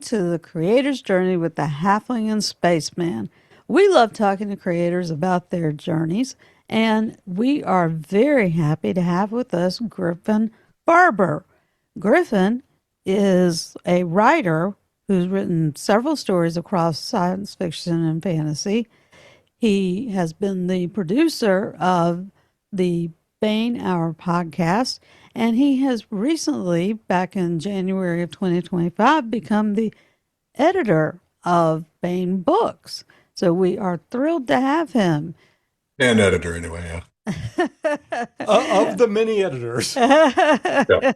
to the Creator's Journey with the Halfling and Spaceman. We love talking to creators about their journeys, and we are very happy to have with us Griffin Barber. Griffin is a writer who's written several stories across science fiction and fantasy. He has been the producer of the Baen Hour podcast, and he has recently, back in January of 2025, become the editor of Baen Books. So we are thrilled to have him. And editor, anyway, yeah. Of the many editors. Yeah.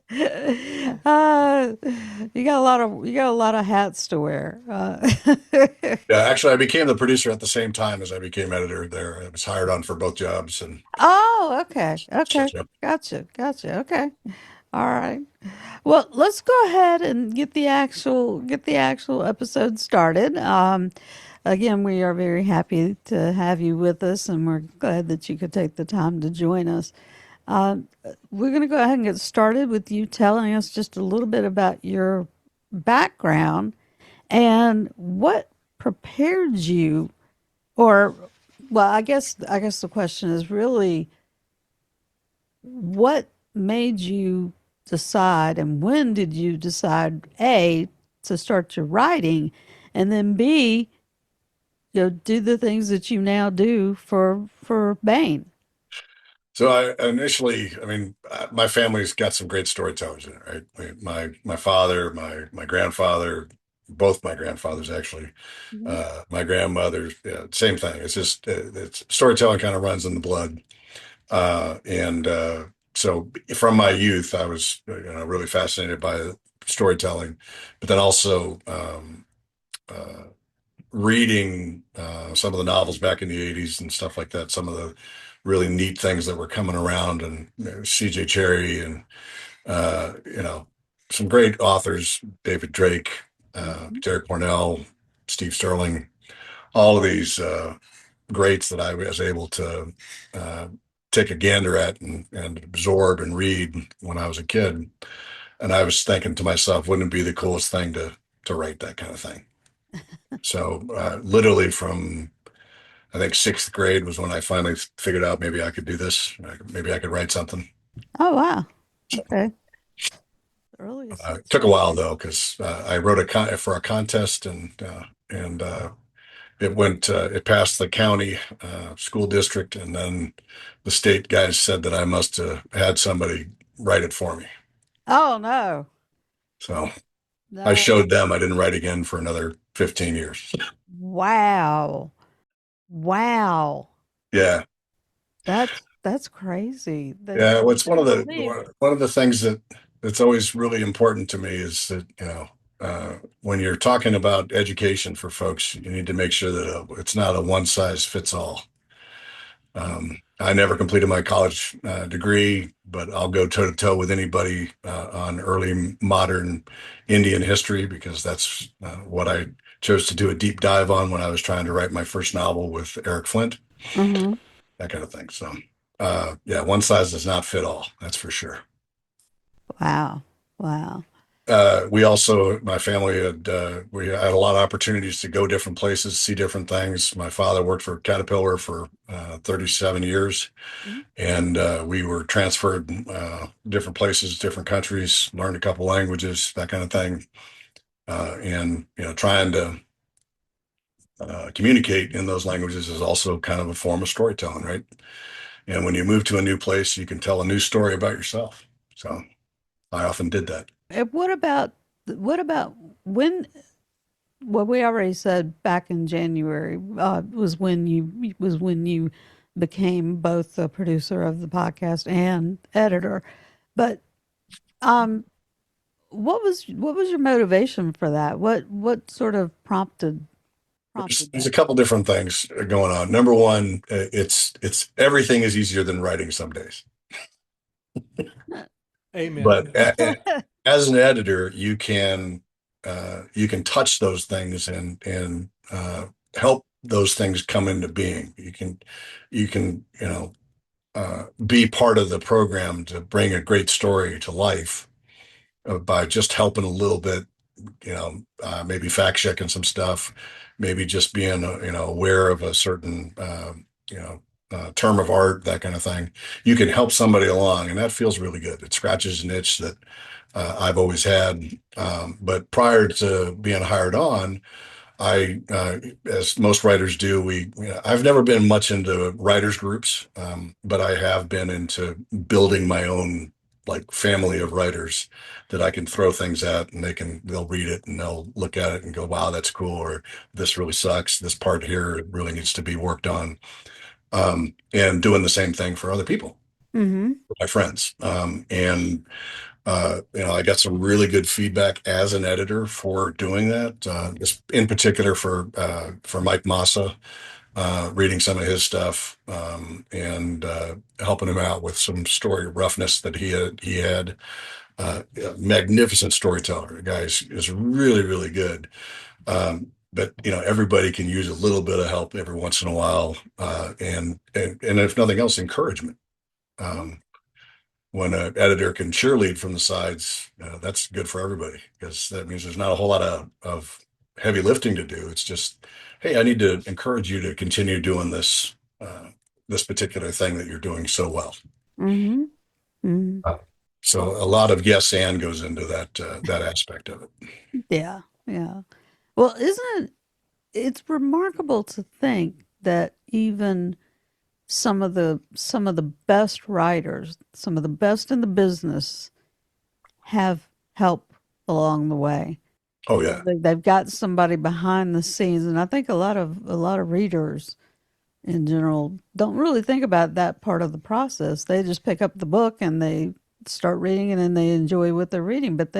You got a lot of hats to wear. Yeah, actually, I became the producer at the same time as I became editor there. I was hired on for both jobs, and Oh, okay. Okay. yeah. Gotcha. Okay. All right. Well, let's go ahead and get the actual episode started. Again, we are very happy to have you with us, and we're glad that you could take the time to join us. Um, we're going to go ahead and get started with you telling us just a little bit about your background and what prepared you, or well, I guess the question is really what made you decide and when did you decide A, to start your writing, and then B, do the things that you now do for Baen. So I mean, my family's got some great storytellers in it, right? My father, my grandfather, both my grandfathers actually, Mhm. my grandmother, yeah, same thing. It's just it's storytelling kind of runs in the blood, and so from my youth, I was really fascinated by storytelling, but then also uh, reading some of the novels back in the 80s and stuff like that, some of the really neat things that were coming around, and CJ Cherry and some great authors, David Drake, Mhm. Jerry Cornell, Steve Sterling, all of these greats that I was able to uh, take a gander at and absorb and read when I was a kid. And I was thinking to myself, wouldn't it be the coolest thing to write that kind of thing? So literally from I think sixth grade was when I finally figured out maybe I could do this. Maybe I could write something. Oh wow. So Okay. Early it sixth took a grade. while though because I wrote for a contest and it passed the county school district, and then the state guys said that I must have had somebody write it for me. Oh no. So I No. showed them I didn't write again for another 15 years. Wow. Wow. Yeah. That's crazy. Yeah, well, it's I can't believe. one of the things that's always really important to me is that when you're talking about education for folks, you need to make sure that it's not a one size fits all. I never completed my college degree, but I'll go toe to toe with anybody on early modern Indian history because that's what I chose to do a deep dive on when I was trying to write my first novel with Eric Flint, Mm-hmm. that kind of thing. So, yeah, one size does not fit all. That's for sure. Wow. Wow. We also, my family we had a lot of opportunities to go different places, see different things. My father worked for Caterpillar for 37 years, Mhm. and we were transferred different places, different countries, learned a couple languages, that kind of thing, and trying to communicate in those languages is also kind of a form of storytelling, right? And when you move to a new place, you can tell a new story about yourself. So I often did that. And what about when what we already said back in January was when you became both the producer of the podcast and editor. But um what was your motivation for that? What sort of prompted There's a that? couple different things going on. Number one, it's everything is easier than writing some days. But Amen. as an editor, you can touch those things and help those things come into being. You can be part of the program to bring a great story to life by just helping a little bit maybe fact checking some stuff, maybe just being, aware of a certain, term of art, that kind of thing. You can help somebody along, and that feels really good. It scratches an itch that I've always had. But prior to being hired on, as most writers do, I've never been much into writers groups, but I have been into building my own like family of writers that I can throw things at, and they'll read it and they'll look at it and go, wow, that's cool. Or this really sucks. This part here really needs to be worked on. And doing the same thing for other people, Mm-hmm. my friends. I got some really good feedback as an editor for doing that. In particular for Mike Massa, reading some of his stuff, and helping him out with some story roughness that he had. Magnificent storyteller. The guy is really, really good. But everybody can use a little bit of help every once in a while, and if nothing else, encouragement. Um, when an editor can cheerlead from the sides, that's good for everybody, because that means there's not a whole lot of heavy lifting to do. It's just, hey, I need to encourage you to continue doing this particular thing that you're doing so well. Mm-hmm. Mm-hmm. Uh, so a lot of yes and goes into that aspect of it. Yeah. Yeah. Well, it's remarkable to think that even some of the best writers, some of the best in the business have help along the way. Oh yeah, They've got somebody behind the scenes, and I think a lot of readers in general don't really think about that part of the process. They just pick up the book and they start reading it and they enjoy what they're reading. But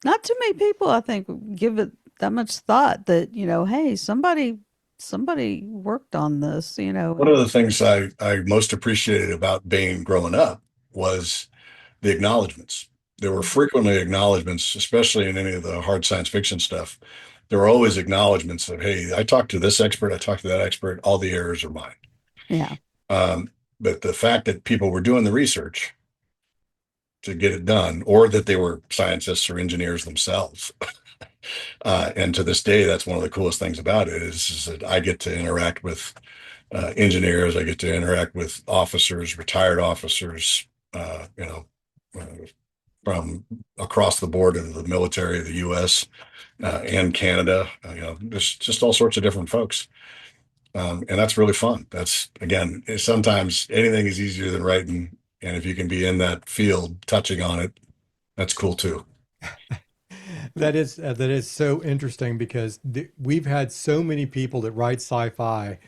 not too many people, I think, give it that much thought that, hey, somebody worked on this, one of the things I most appreciated about Baen growing up was the acknowledgments. There were frequently acknowledgments, especially in any of the hard science fiction stuff. There were always acknowledgments of, hey, I talked to this expert, I talked to that expert, all the errors are mine. Yeah. Um, but the fact that people were doing the research to get it done, or that they were scientists or engineers themselves. And to this day, that's one of the coolest things about it is that I get to interact with engineers, I get to interact with officers, retired officers, uh, from across the board in the military of the U.S. And Canada. There's just all sorts of different folks. And that's really fun. That's, again, sometimes anything is easier than writing. And if you can be in that field, touching on it, that's cool too. That is so interesting because we've had so many people that write sci-fi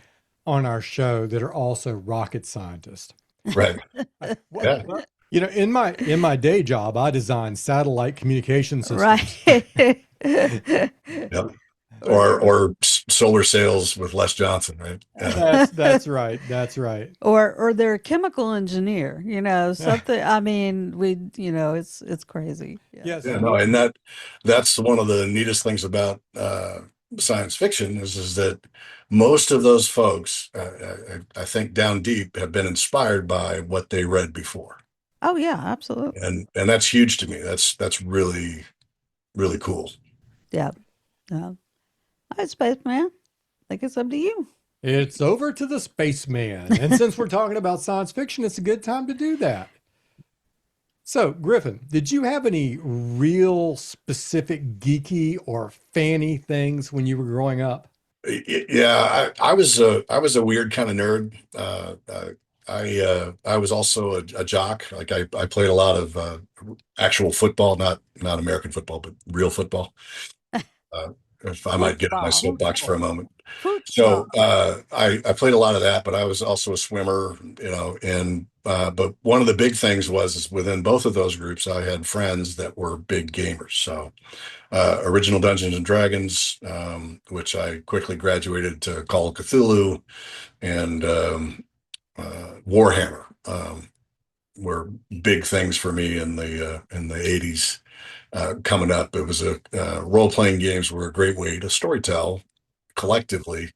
on our show that are also rocket scientists. Right. Yeah. In my day job, I design satellite communication systems. Right. Yep. Or solar sails with Les Johnson, right? Yeah. That's right. That's right. Or they're a chemical engineer, something. I mean, it's crazy. Yeah. Yes. Yeah, no, and that's one of the neatest things about science fiction is that most of those folks, I think down deep, have been inspired by what they read before, Oh yeah, absolutely. and that's huge to me. That's really really cool. Yeah. Yeah. All right, spaceman. I think it's up to you. It's over to the spaceman. And since we're talking about science fiction, it's a good time to do that. So, Griffin, did you have any real specific geeky or fanny things when you were growing up? Yeah, I was a weird kind of nerd. I was also a jock. Like I played a lot of actual football, not American football, but real football. Uh, if I might get on my Football. soapbox for a moment. Football. So I played a lot of that, but I was also a swimmer, and but one of the big things is within both of those groups, I had friends that were big gamers. So original Dungeons and Dragons, which I quickly graduated to Call of Cthulhu, and Warhammer were big things for me in the 80s. Coming up, it was role-playing games were a great way to storytell collectively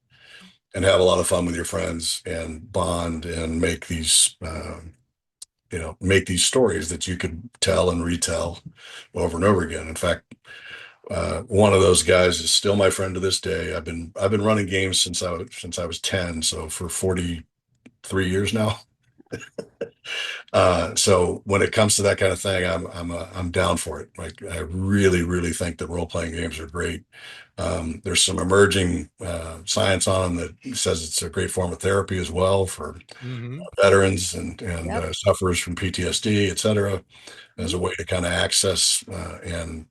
and have a lot of fun with your friends and bond and make these stories that you could tell and retell over and over again. In fact, one of those guys is still my friend to this day. I've been running games since I was 10, so for 43 years now. So when it comes to that kind of thing, I'm down for it. Like I really, really think that role playing games are great. There's some emerging science on them that says it's a great form of therapy as well for Hmm. veterans and Yep. sufferers from PTSD, et cetera, as Mhm. a way to kind of access and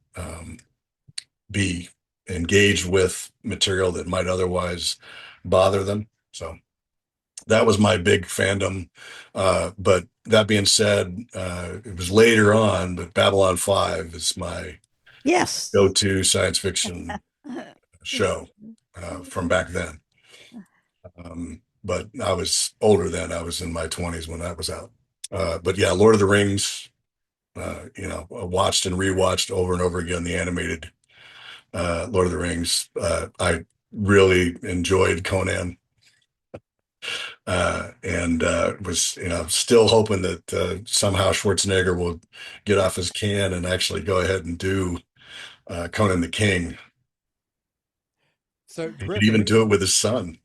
be engaged with material that might otherwise bother them. So that was my big fandom. But that being said, it was later on, but Babylon 5 is my Yes. go-to science fiction show from back then. But I was older then. I was in my 20s when that was out. But yeah, Lord of the Rings, I watched and rewatched over and over again the animated Lord of the Rings. I really enjoyed Conan and was still hoping that somehow Schwarzenegger will get off his can and actually go ahead and do Conan the King. So He could even Griffin, do it with his son.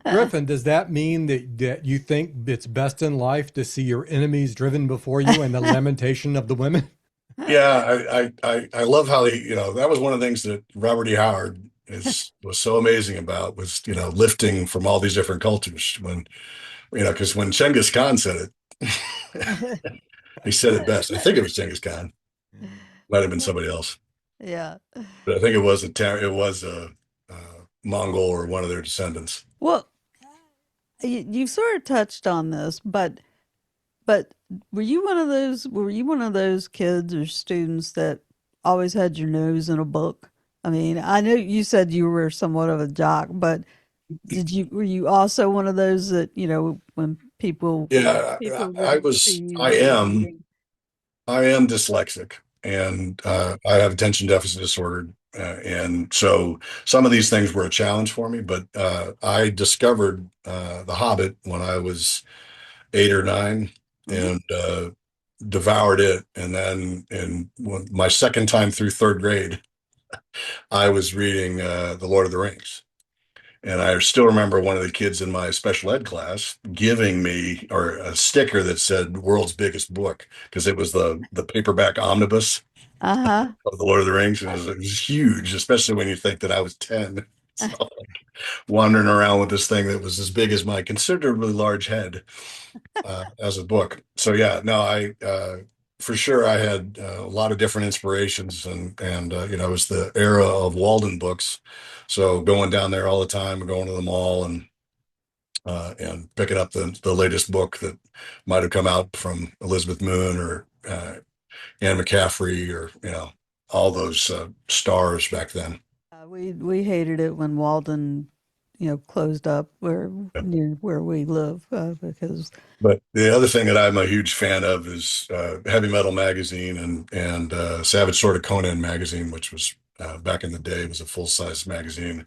Griffin, does that mean that you think it's best in life to see your enemies driven before you and the lamentation of the women? Yeah, I love how that was one of the things that Robert E. Howard is was so amazing about was lifting from all these different cultures when because when Genghis Khan said it, he said it best. I think it was Genghis Khan, might have been somebody else, Yeah. but I think it was a Mongol or one of their descendants. Well, you sort of touched on this, but were you one of those kids or students that always had your nose in a book? I mean, I know you said you were somewhat of a jock, but were you also one of those that, when Yeah, people I would see was, you I really am, reading? I am dyslexic, and I have attention deficit disorder, and so some of these things were a challenge for me. But I discovered The Hobbit when I was 8 or 9, Hmm. and devoured it. And then my second time through third grade, I was reading The Lord of the Rings. And I still remember one of the kids in my special ed class giving me or a sticker that said "World's Biggest Book" because it was the paperback omnibus Uh-huh. of the Lord of the Rings, and it was huge, especially when you think that I was 10. So wandering around with this thing that was as big as my considerably large head as a book. So yeah, no, I for sure I had a lot of different inspirations, and it was the era of Walden Books, so going down there all the time, going to the mall and picking up the latest book that might have come out from Elizabeth Moon or Anne McCaffrey or all those stars back then. We hated it when Walden, closed up near where we live, because But the other thing that I'm a huge fan of is Heavy Metal Magazine and Savage Sword of Conan magazine, which was back in the day was a full size magazine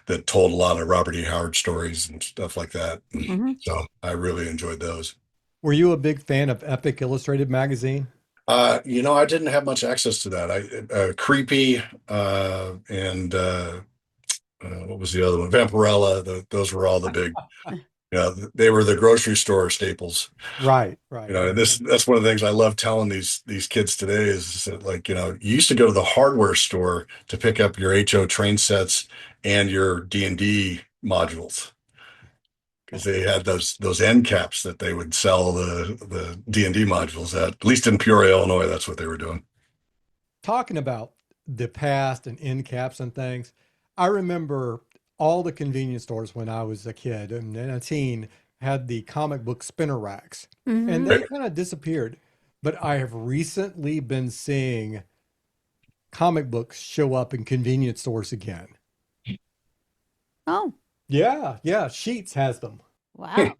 that told a lot of Robert E. Howard stories and stuff like that. Mhm. So I really enjoyed those. Were you a big fan of Epic Illustrated magazine? I didn't have much access to that. Creepy and what was the other one? Vampirella. Those were all the big. They were the grocery store staples. Right, right. And that's one of the things I love telling these kids today is that like, you used to go to the hardware store to pick up your HO train sets and your D&D modules because they had those end caps that they would sell the D&D modules at least in Peoria, Illinois, that's what they were doing. Talking about the past and end caps and things, I remember all the convenience stores when I was a kid and a teen had the comic book spinner racks, and Mhm. they kind of disappeared. But I have recently been seeing comic books show up in convenience stores again. Oh, Yeah, yeah, Sheets has them. wow.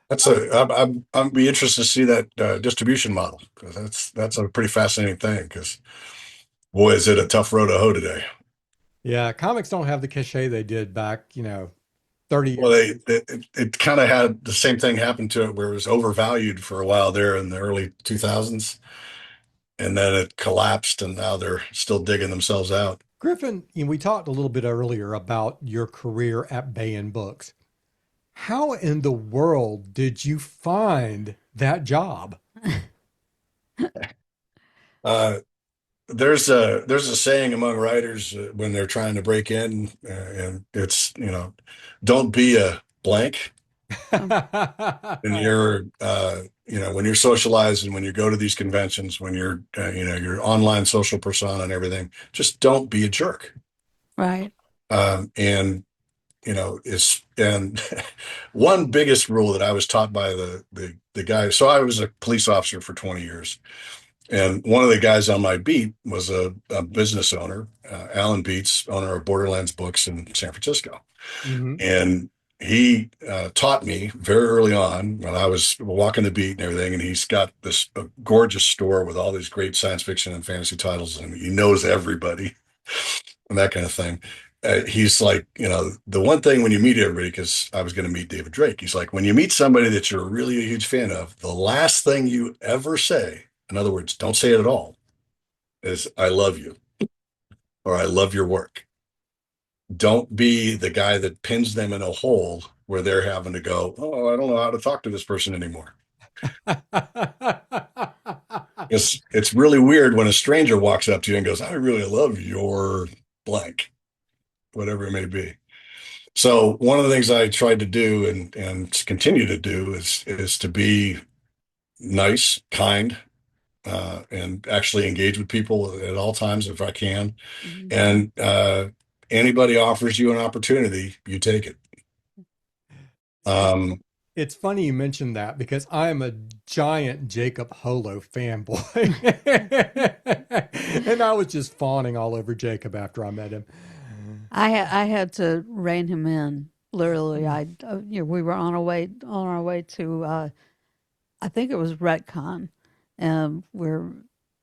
That's Oh, I'm be interested to see that distribution model because that's a pretty fascinating thing because boy, is it a tough road to hoe today. Yeah, comics don't have the cachet they did back, 30 Well, years. it kind of had the same thing happen to it where it was overvalued for a while there in the early 2000s. and then it collapsed, and now they're still digging themselves out. Griffin, we talked a little bit earlier about your career at Baen Books. How in the world did you find that job? Uh, there's a saying among writers when they're trying to break in, and it's, don't be a blank. And you're, when you're socialized and when you go to these conventions, when you're, your online social persona and everything, just don't be a jerk. Right. And and one biggest rule that I was taught by the guy. So I was a police officer for 20 years, and one of the guys on my beat was a business owner, Alan Beats, owner of Borderlands Books in San Francisco. Mm-hmm. And he taught me very early on when I was walking the beat and everything. And he's got this gorgeous store with all these great science fiction and fantasy titles, and he knows everybody and that kind of thing. He's like, the one thing when you meet everybody, because I was going to meet David Drake, he's like, when you meet somebody that you're really a huge fan of, the last thing you ever say, in other words, don't say it at all, is I love you or I love your work. Don't be the guy that pins them in a hole where they're having to go, oh, I don't know how to talk to this person anymore. It's really weird when a stranger walks up to you and goes, I really love your blank, whatever it may be. So one of the things I tried to do and continue to do is to be nice, kind, and actually engage with people at all times if I can. Mhm. And anybody offers you an opportunity, you take it. It's funny you mentioned that because I am a giant Jacob Holo fanboy. And I was just fawning all over Jacob after I met him. I had to rein him in. Literally, we were on our way to I think it was Retcon, where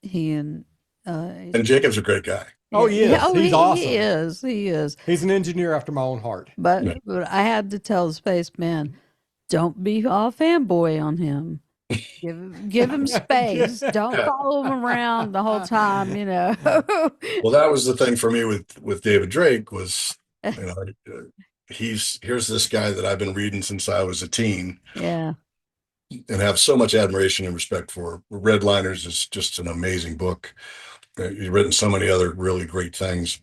he and And Jacob's a great guy. Oh, he is. He's awesome. He is. He is. He's an engineer after my own heart. But I had to tell the spaceman, don't be all fanboy on him. Give him space. Don't follow him around the whole time, Well, that was the thing for me with David Drake was, here's this guy that I've been reading since I was a teen. Yeah. And have so much admiration and respect for. Redliners is just an amazing book. He's written so many other really great things.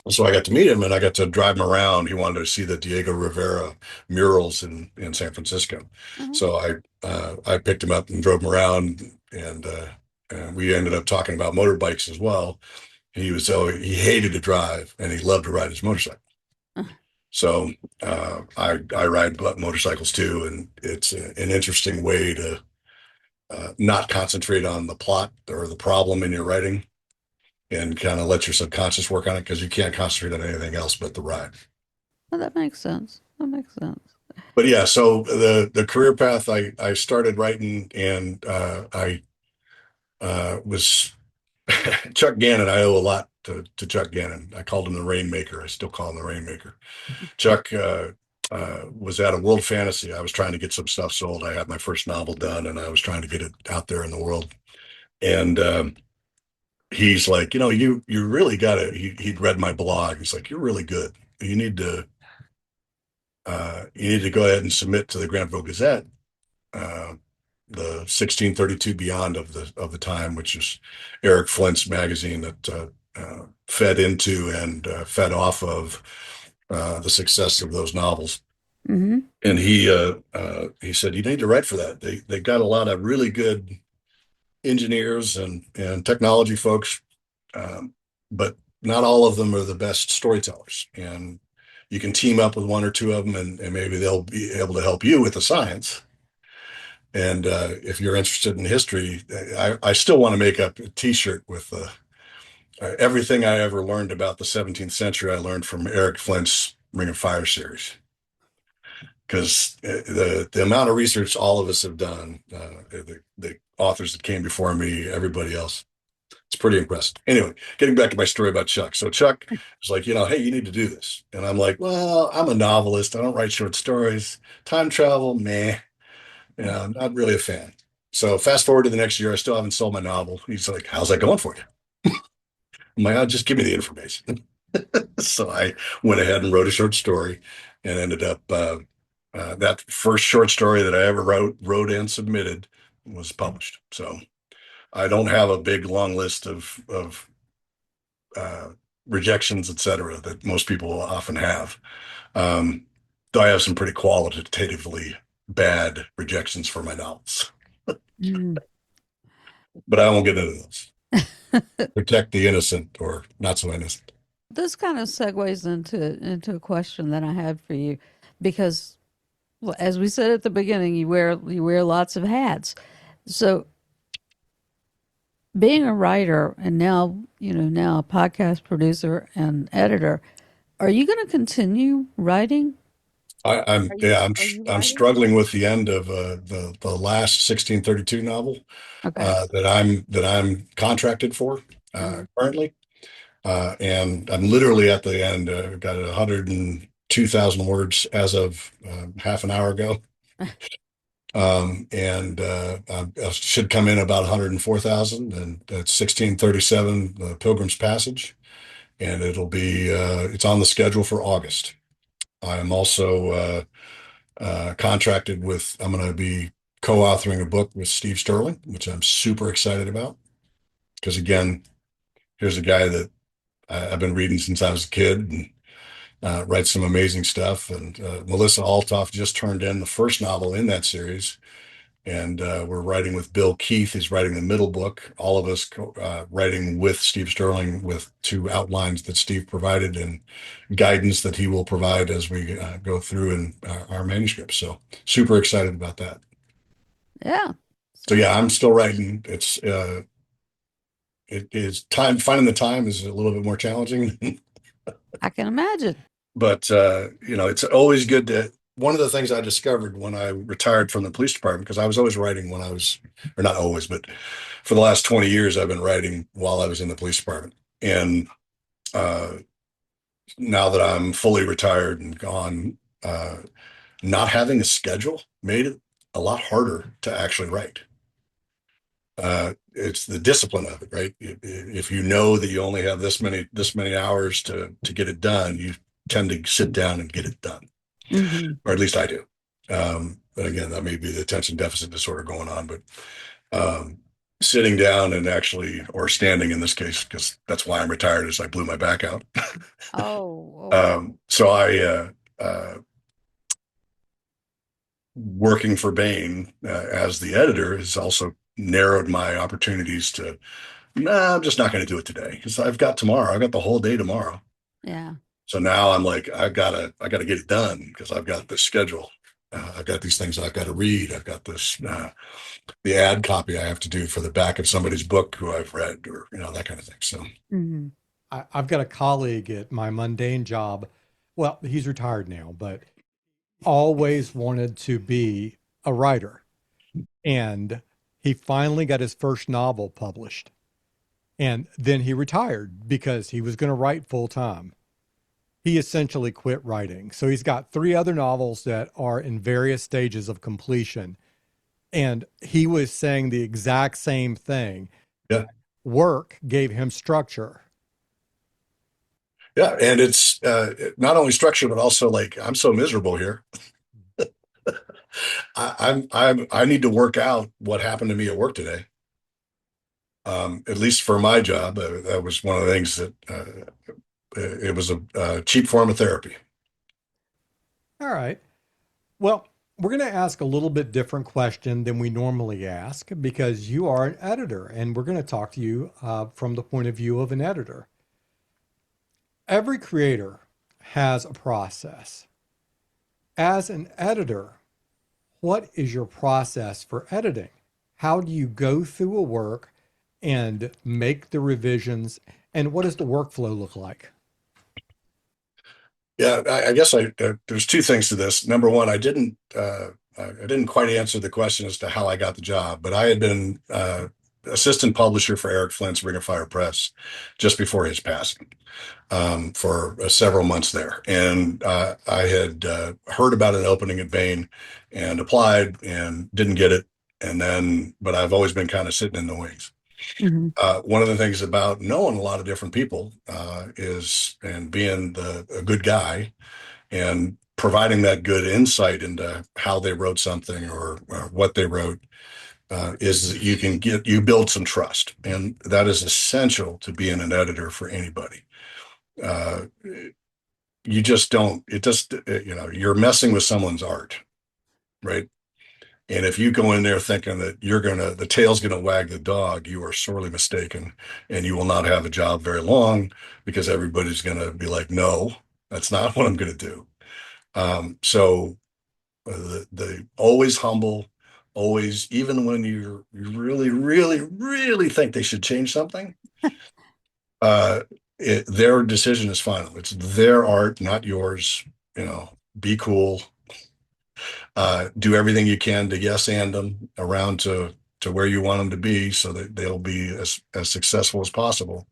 So I got to meet him and I got to drive him around. He wanted to see the Diego Rivera murals in San Francisco. Mm-hmm. So I picked him up and drove him around, and we ended up talking about motorbikes as well. He hated to drive and he loved to ride his motorcycle. So I ride motorcycles too, and it's an interesting way to not concentrate on the plot or the problem in your writing, and kind of let your subconscious work on it, because you can't concentrate on anything else but the ride. Well, that makes sense. But yeah, so the career path, I started writing, and I was Chuck Gannon. I owe a lot to Chuck Gannon. I called him the Rainmaker. I still call him the Rainmaker. Chuck was at a World Fantasy. I was trying to get some stuff sold. I had my first novel done, and I was trying to get it out there in the world. And he's like, you really got to. He'd read my blog. He's like, you're really good. You need to go ahead and submit to the Granville Gazette, the 1632 Beyond of the time, which is Eric Flint's magazine that fed into and fed off of the success of those novels. Mm-hmm. And he said, you need to write for that. They got a lot of really good engineers and technology folks, but not all of them are the best storytellers. And you can team up with one or two of them, and maybe they'll be able to help you with the science. And if you're interested in history, I still want to make up a T-shirt with everything I ever learned about the 17th century. I learned from Eric Flint's Ring of Fire series, because the amount of research all of us have done, the authors that came before me, everybody else, it's pretty impressive. Anyway, getting back to my story about Chuck. So Chuck was like, hey, you need to do this. And I'm like, well, I'm a novelist. I don't write short stories. Time travel, meh. I'm not really a fan. So fast forward to the next year, I still haven't sold my novel. He's like, "How's that going for you?" I'm like, "Oh, just give me the information." So I went ahead and wrote a short story, and ended up that first short story that I ever wrote and submitted was published. So I don't have a big long list of uh, rejections, et cetera, that most people often have. Um, though I have some pretty qualitatively bad rejections for my novels, Mm. but I won't get into those. Protect the innocent or not so innocent. This kind of segues into a question that I had for you, because, well, as we said at the beginning, you wear lots of hats. So, being a writer and now a podcast producer and editor, are you going to continue writing? I'm Are you yeah, are you I'm writing? struggling with the end of the last 1632 novel Okay. that I'm contracted for Hmm. currently, and I'm literally at the end. Got 102,000 words as of half an hour ago, and I should come in about 104,000, and that's 1637, the Pilgrim's Passage, and it's on the schedule for August. I'm also contracted with, I'm going to be co-authoring a book with Steve Sterling, which I'm super excited about. Because again, here's a guy that I've been reading since I was a kid, and writes some amazing stuff. And Melissa Altoff just turned in the first novel in that series. And we're writing with Bill Keith. He's writing the middle book. All of us writing with Steve Sterling with two outlines that Steve provided and guidance that he will provide as we go through in our manuscript. So super excited about that. Yeah. So yeah, Sounds I'm fun. still writing. It is time, finding the time is a little bit more challenging. I can imagine. But it's always good to. One of the things I discovered when I retired from the police department, because I was always writing when I was, or not always, but for the last 20 years, I've been writing while I was in the police department. And uh, now that I'm fully retired and gone, not having a schedule made it a lot harder to actually write. It's the discipline of it, right? If you know that you only have this many hours to get it done, you tend to sit down and get it done, Hmm. or at least I do. But again, that may be the attention deficit disorder going on, but um, sitting down and actually, or standing in this case, because that's why I'm retired, is I blew my back out. Oh, okay. So working for Baen as the editor has also narrowed my opportunities to, nah, I'm just not going to do it today because I've got tomorrow. I've got the whole day tomorrow. Yeah. So now I'm like, I gotta get it done because I've got this schedule. I've got these things I've got to read. I've got this, the ad copy I have to do for the back of somebody's book who I've read, or that kind of thing. So Hmm. I've got a colleague at my mundane job. Well, he's retired now, but always wanted to be a writer. And he finally got his first novel published. And then he retired because he was going to write full time. He essentially quit writing. So he's got three other novels that are in various stages of completion. And he was saying the exact same thing. yeah, Work gave him structure. yeah, and it's not only structure but also like I'm so miserable here. I need to work out what happened to me at work today. At least for my job, that was one of the things that it was a cheap form of therapy. All right. Well, we're going to ask a little bit different question than we normally ask because you are an editor, and we're going to talk to you from the point of view of an editor. Every creator has a process. As an editor, what is your process for editing? How do you go through a work and make the revisions? And what does the workflow look like? Yeah, I guess there's two things to this. Number one, I didn't quite answer the question as to how I got the job, but I had been assistant publisher for Eric Flint's Ring of Fire Press just before his passing, for several months there, and I had heard about an opening at Baen and applied and didn't get it. but I've always been kind of sitting in the wings. Mm-hmm. One of the things about knowing a lot of different people is, and being a good guy and providing that good insight into how they wrote something or what they wrote, is that you build some trust, and that is essential to being an editor for anybody. Uh, you just don't. It just you're messing with someone's art, right? And if you go in there thinking that the tail's gonna wag the dog, you are sorely mistaken, and you will not have a job very long because everybody's gonna be like, no, that's not what I'm gonna do. So the always humble, always, even when you really, really, really think they should change something, uh, their decision is final. It's their art, not yours. Be cool. Do everything you can to yes and them around to where you want them to be, so that they'll be as successful as possible.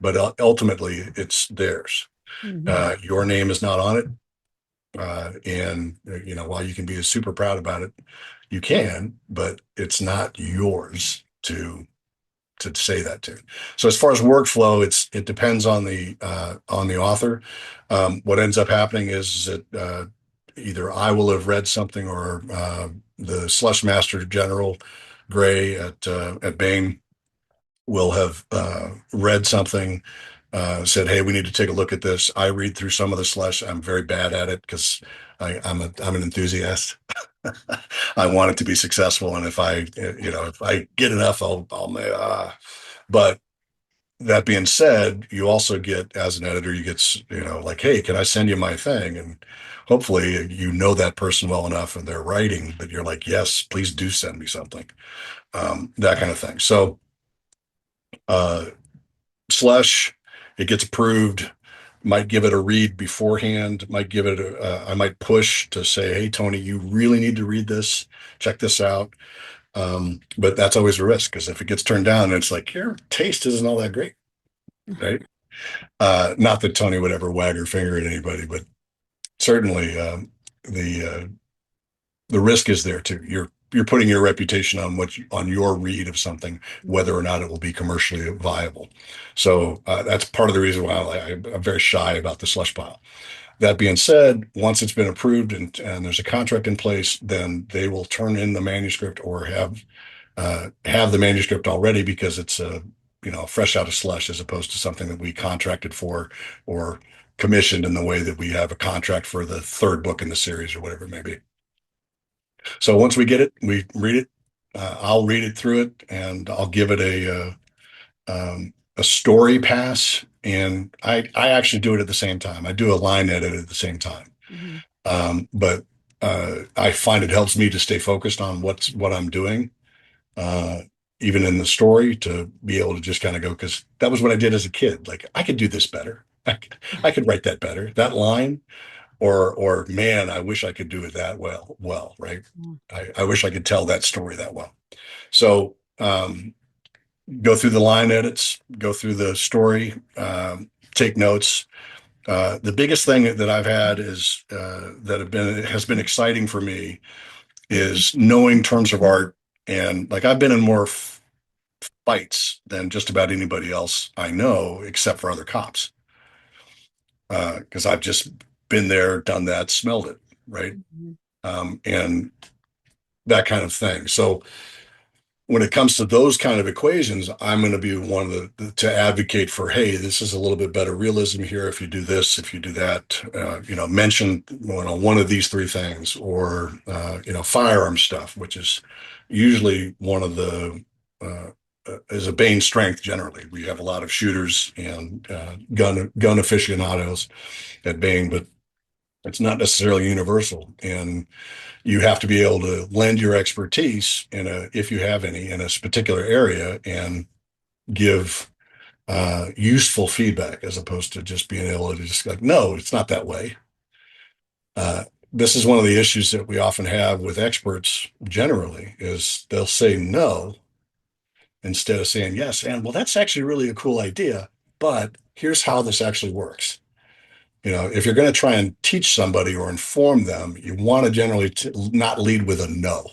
But ultimately, it's theirs. Mm-hmm. Your name is not on it. And while you can be super proud about it, you can, but it's not yours to say that to. So as far as workflow, it depends on the author. What ends up happening is that either I will have read something, or the slush master general Gray at Baen will have read something, said, "Hey, we need to take a look at this." I read through some of the slush. I'm very bad at it because I'm an enthusiast. I want it to be successful, and if I get enough, but that being said, you also get, as an editor, you get, like, "Hey, can I send you my thing?" And hopefully that person well enough and their writing that you're like, "Yes, please do send me something." That kind of thing. So uh, slush, it gets approved. Might give it a read beforehand. Might give it I might push to say, "Hey, Tony, you really need to read this. Check this out." But that's always a risk, because if it gets turned down, it's like, your taste isn't all that great, right? Not that Tony would ever wag her finger at anybody, but certainly the the risk is there too. You're putting your reputation on on your read of something, whether or not it will be commercially viable. So that's part of the reason why I'm very shy about the slush pile. That being said, once it's been approved and there's a contract in place, then they will turn in the manuscript, or have the manuscript already, because it's fresh out of slush, as opposed to something that we contracted for or commissioned in the way that we have a contract for the third book in the series or whatever it may be. So once we get it, we read it. I'll read it through it, and I'll give it a story pass. And I actually do it at the same time. I do a line edit at the same time. Mm-hmm. But I find it helps me to stay focused on what I'm doing, uh, even in the story, to be able to just kind of go, because that was what I did as a kid. Like, I could do this better. I could write that better. That line, or man, I wish I could do it that well, right? I wish I could tell that story that well. So go through the line edits, go through the story, take notes. The biggest thing that I've had is has been exciting for me, is knowing terms of art. And like, I've been in more fights than just about anybody else I know, except for other cops, because I've just been there, done that, smelled it, right? Mm-hmm. And that kind of thing. So when it comes to those kind of equations, I'm going to be one of to advocate for, "Hey, this is a little bit better realism here if you do this, if you do that. Mention one of these three things," or firearm stuff, which is usually one of the is a Baen strength. Generally, we have a lot of shooters and gun aficionados at Baen, but it's not necessarily universal. And you have to be able to lend your expertise, if you have any, in a particular area, and give useful feedback, as opposed to just being able to just like, "No, it's not that way." This is one of the issues that we often have with experts generally, is they'll say no instead of saying yes. And, "Well, that's actually really a cool idea, but here's how this actually works." If you're going to try and teach somebody or inform them, you want to generally not lead with a no.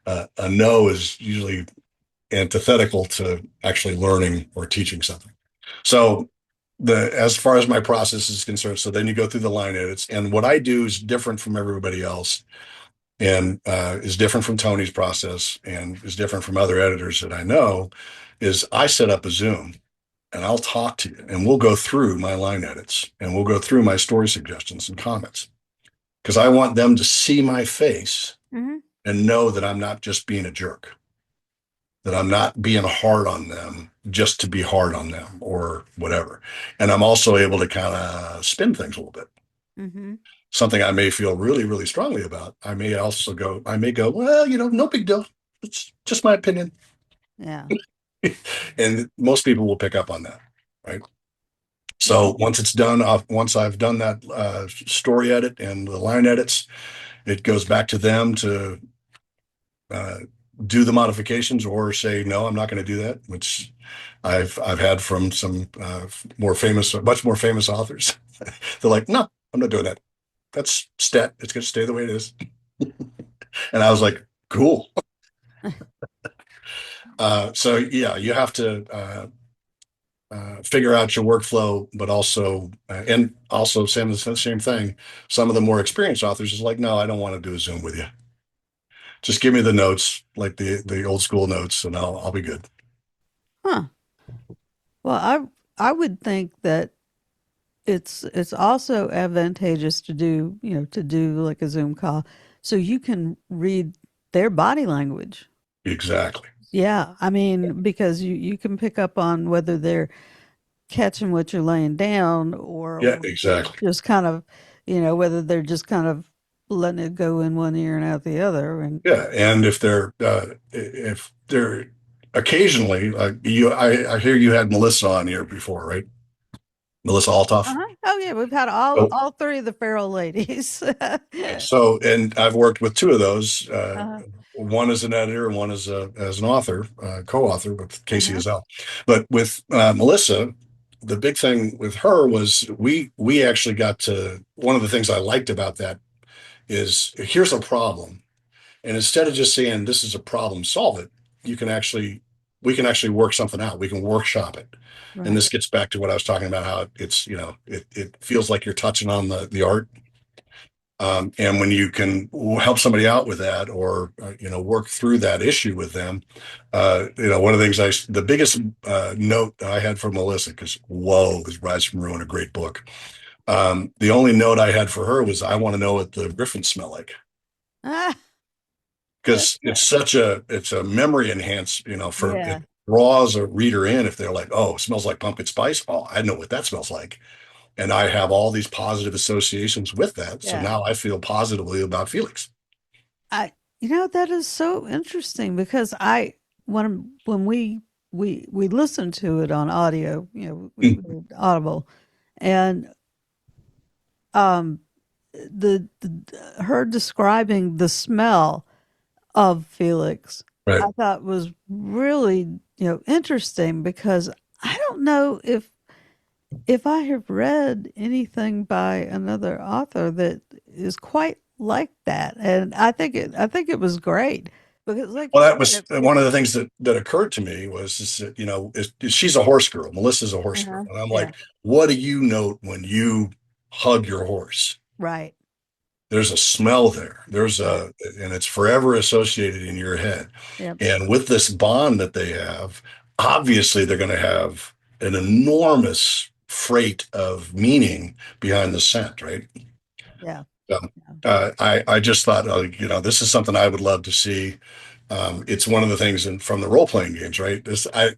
A no is usually antithetical to actually learning or teaching something. So as far as my process is concerned, so then you go through the line edits, and what I do is different from everybody else, and is different from Tony's process, and is different from other editors that I know. Is I set up a Zoom, and I'll talk to you, and we'll go through my line edits, and we'll go through my story suggestions and comments, because I want them to see my face Mm-hmm. and know that I'm not just being a jerk, that I'm not being hard on them just to be hard on them or whatever. And I'm also able to kind of spin things a little bit. Mm-hmm. Something I may feel really, really strongly about. I may go, well, no big deal. It's just my opinion. Yeah. And most people will pick up on that, right? Yeah. So once it's done, once I've done that story edit and the line edits, it goes back to them to uh, do the modifications or say, no, I'm not going to do that, which I've had from some much more famous authors. They're like, no, I'm not doing that. That's stat. It's going to stay the way it is. And I was like, cool. So yeah, you have to figure out your workflow, but also, and also same thing. Some of the more experienced authors is like, no, I don't want to do a Zoom with you. Just give me the notes, like the old school notes, and I'll be good. Huh. Well, I would think that it's also advantageous to do, to do like a Zoom call so you can read their body language. Exactly. Yeah, I mean, because you can pick up on whether they're catching what you're laying down or Yeah, whether they're exactly. just kind of, whether they're just kind of letting it go in one ear and out the other. And Yeah, and if they're occasionally, I hear you had Melissa on here before, right? Melissa Altoff. uh-huh. Oh yeah, we've had all So, all three of the feral ladies. and I've worked with two of those. Uh-huh. One as an editor, and one as an author, co-author with Casey Uh-huh. Azell. But with Melissa, the big thing with her was we actually got to, one of the things I liked about that is, here's a problem. And instead of just saying this is a problem, solve it, you can actually we can actually work something out. We can workshop it. And Right. this gets back to what I was talking about, how it's, it feels like you're touching on the art. And when you can help somebody out with that, or work through that issue with them, one of the things the biggest note I had from Melissa, because whoa, is Rise from Ruin a great book. The only note I had for her was, I want to know what the Griffins smell like, Ah, because it's a memory enhance, for it yeah. draws a reader in. If they're like, oh, it smells like pumpkin spice, oh, I know what that smells like, and I have all these positive associations with that, so Yeah. now I feel positively about Felix. I that is so interesting because when we listened to it on audio, we did Audible, and um the her describing the smell of Felix, Right. I thought was really, interesting because I don't know if I have read anything by another author that is quite like that, and I think it was great because, like Well, you that said, was one of the things that occurred to me was, is that, she's a horse girl. Melissa's a horse girl. uh-huh, And I'm yeah, like, what do you note when you hug your horse? right, There's a smell there. yeah, And it's forever associated in your head. yep, And with this bond that they have, obviously they're going to have an enormous freight of meaning behind the scent, right? yeah, So, yeah. I just thought, this is something I would love to see. It's one of the things from the role playing games, right?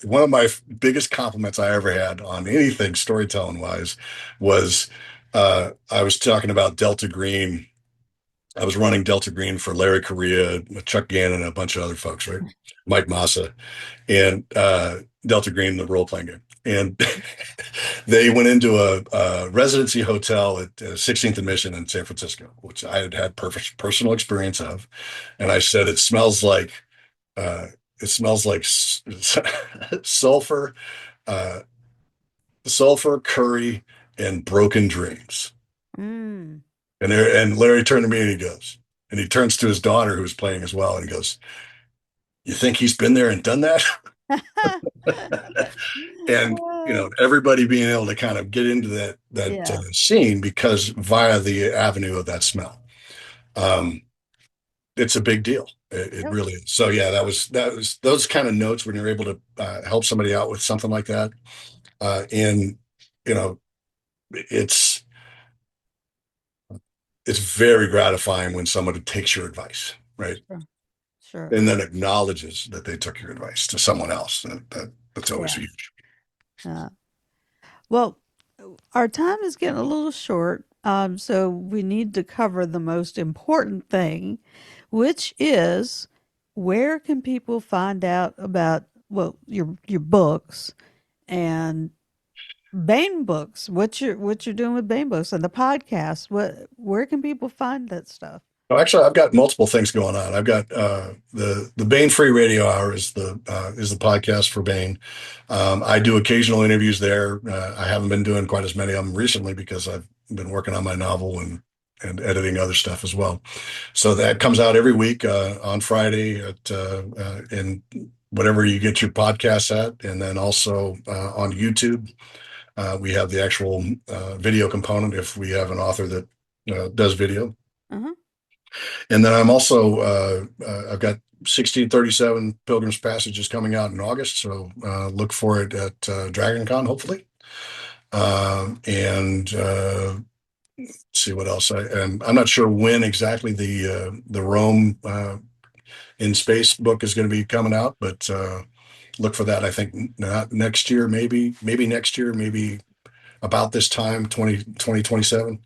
One of my biggest compliments I ever had on anything storytelling wise was, I was talking about Delta Green. I was running Delta Green for Larry Correa, Chuck Gannon, and a bunch of other folks, right? Mike Massa, and Delta Green, the role playing game. And they went into a residency hotel at 16th and Mission in San Francisco, which I had had perfect personal experience of. And I said, uh, it smells like sulfur, uh, sulfur, curry, and broken dreams. Mm. And Larry turned to me and he goes, And he turns to his daughter who's playing as well, and he goes, "You think he's been there and done that?" And everybody being able to kind of get into that Yeah. scene because via the avenue of that smell. Um, it's a big deal. It Yep. really is. So yeah, that was those kind of notes when you're able to help somebody out with something like that. And you know, it's it's very gratifying when somebody takes your advice, right? Sure. Sure. And then acknowledges that they took your advice to someone else. That's always Yeah. huge. Uh, well, our time is getting a little short, so we need to cover the most important thing, which is where can people find out about well your books and Baen Books? What you're doing with Baen Books and the podcast? Where can people find that stuff? Oh, actually, I've got multiple things going on. I've got the Baen Free Radio Hour is the podcast for Baen. I do occasional interviews there. I haven't been doing quite as many of them recently because I've been working on my novel and editing other stuff as well. So that comes out every week on Friday at in whatever you get your podcasts at, and then also on YouTube. We have the actual video component if we have an author that does video. Uh-huh. And then I'm also I've got 1637 Pilgrim's Passages coming out in August, so look for it at Dragon Con, hopefully. And see what else. And I'm not sure when exactly the Rome in Space book is going to be coming out, but look for that. I think not next year, maybe next year, maybe about this time, 2027,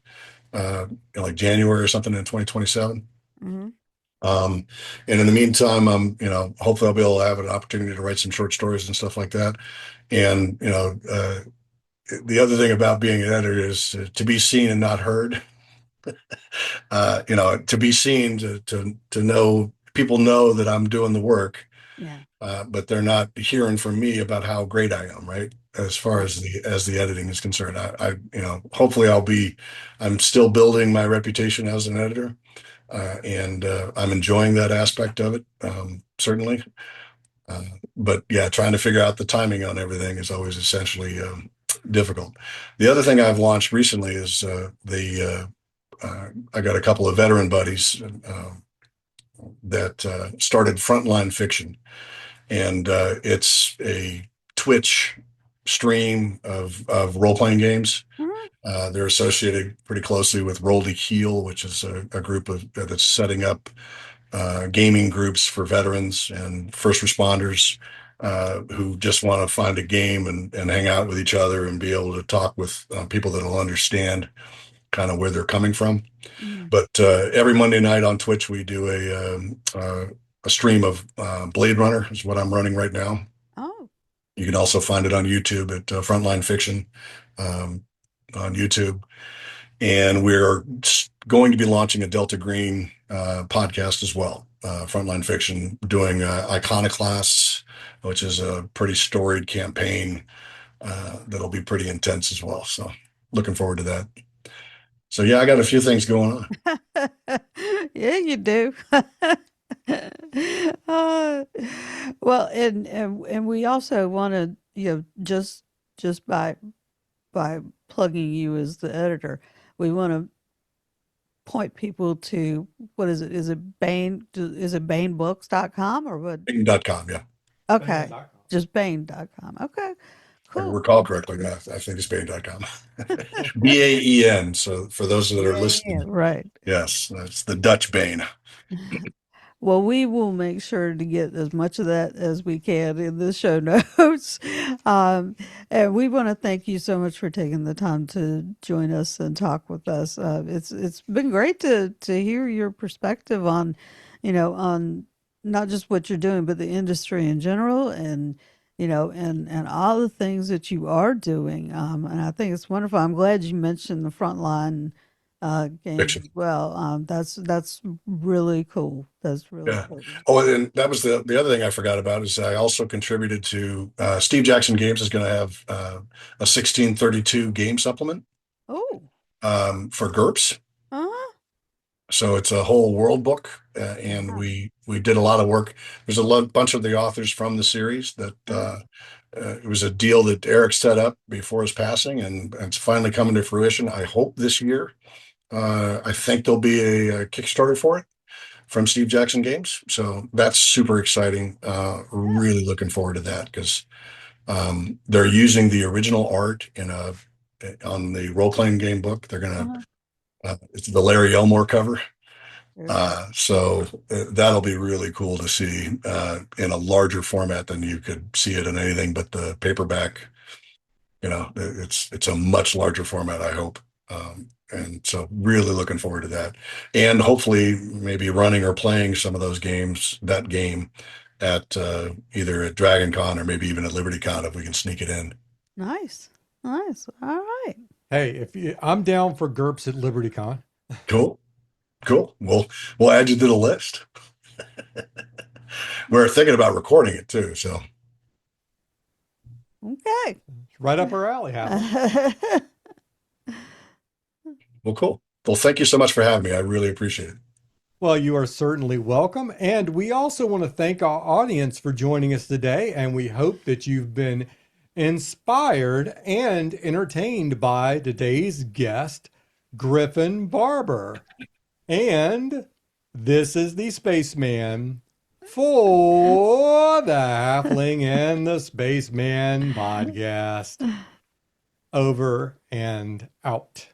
like January or something in 2027. Mm-hmm. Um, and in the meantime, hopefully I'll be able to have an opportunity to write some short stories and stuff like that. And, the other thing about being an editor is to be seen and not heard. To be seen, to know people know that I'm doing the work, Yeah. but they're not hearing from me about how great I am, right? As far Right. as the editing is concerned, hopefully I'm still building my reputation as an editor. And I'm enjoying that aspect of it, certainly. Uh, but yeah, trying to figure out the timing on everything is always essentially difficult. The other thing I've launched recently is I got a couple of veteran buddies that started Frontline Fiction, and it's a Twitch stream of role playing games. Mhm. They're associated pretty closely with Roll to Heal, which is a group that's setting up gaming groups for veterans and first responders who just want to find a game and hang out with each other and be able to talk with people that will understand kind of where they're coming from. Mm. But every Monday night on Twitch, we do a stream of Blade Runner is what I'm running right now. Oh. You can also find it on YouTube at Frontline Fiction on YouTube. And we're going to be launching a Delta Green podcast as well. Frontline Fiction doing Iconoclasts, which is a pretty storied campaign that'll be pretty intense as well. So looking forward to that. So yeah, I got a few things going on. Yeah, you do. Uh, well, and we also want to, just by plugging you as the editor, we want to point people to what is it? Is it BaenBooks.com or what? Bing.com, yeah. Okay, Band.com. just Baen.com. Okay, If I can cool. recall correctly, yeah, I think it's Bing.com. Baen. So for those that are Yeah, yeah, listening, right. yes, that's the Dutch Bane. Well, we will make sure to get as much of that as we can in the show notes. Um, and we want to thank you so much for taking the time to join us and talk with us. It's been great to hear your perspective on, on not just what you're doing, but the industry in general, and and all the things that you are doing. And I think it's wonderful. I'm glad you mentioned the frontline games Fiction. as well. That's really cool. That's really Yeah. cool. Oh, and that was the other thing I forgot about is I also contributed to Steve Jackson Games is going to have a 1632 game supplement Oh, for GURPS. huh? So it's a whole world book, and Wow. we did a lot of work. There's bunch of the authors from the series that it was a deal that Eric set up before his passing, and it's finally coming to fruition. I hope this year. I think there'll be a Kickstarter for it from Steve Jackson Games, so that's super exciting. Yeah. Really looking forward to that because they're using the original art on the role playing game book. They're gonna Uh-huh. it's the Larry Elmore cover. Very cool. So that'll be really cool to see in a larger format than you could see it in anything but the paperback. It's a much larger format, I hope. And so really looking forward to that. And hopefully maybe running or playing some of those games, that game at either at Dragon Con or maybe even at Liberty Con if we can sneak it in. Nice. Nice. All right. Hey, I'm down for GURPS at LibertyCon. Cool. Cool. We'll add you to the list. We're thinking about recording it too. So Okay. Right up our alley, Halfling. well, cool. Well, thank you so much for having me. I really appreciate it. Well, you are certainly welcome. And we also want to thank our audience for joining us today. And we hope that you've been inspired and entertained by today's guest, Griffin Barber. And this is the Spaceman for the Halfling and the Spaceman podcast. Over and out.